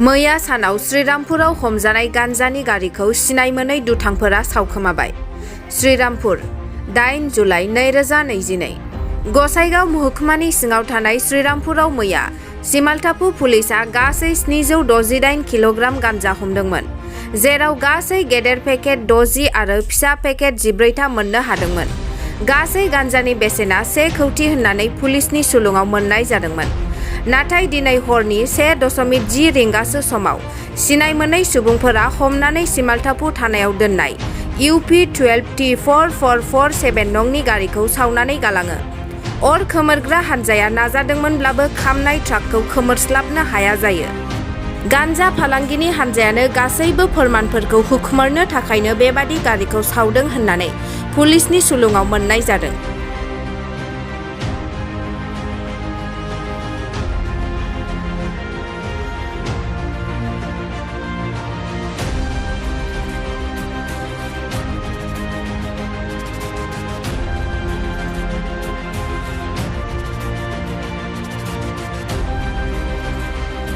मैया सानाव श्रीरामपुराव हमजानाय गान्जानि गारिखौ सिनाय मोनै दुथांफोरा सावखोमाबाय। श्रीरामपुर 8 जुलाइ 2022 गसाइगाव महकुमानि सिङाव थानाय श्रीरामपुराव मैया सिमालटापु पुलिसा गासै 768 किल'ग्राम गान्जा हमदोंमोन, जेराव गासै गेदेर पेकेट 60 आरो फिसा पेकेट 14 मोननो हादोंमोन। गासै गान्जानि बेसेना 1 कौटि होननानै पुलिसनि सुलुङाव मोननाय जादोंमोन। नाथाय दिनै हरनि 1.10 रिंगासो समाव सिनाय मोनै सुबुंफोरा हमनानै सिमालटापु थानायाव दोननाय UP 12T4447 नंनि गारिखौ सावनानै गालाङो। अर खोमोरग्रा हानजाया नाजादोंमोनब्लाबो खामनाय ट्राकखौ खोमोरस्लाबनो हाया जायो। गान्जा फालांगिनि हानजायानो गासैबो फोरमानफोरखौ हुखुमोरनो थाखायनो बेबादि गारिखौ सावदों होननानै पुलिसनि सुलुङाव मोननाय जादों।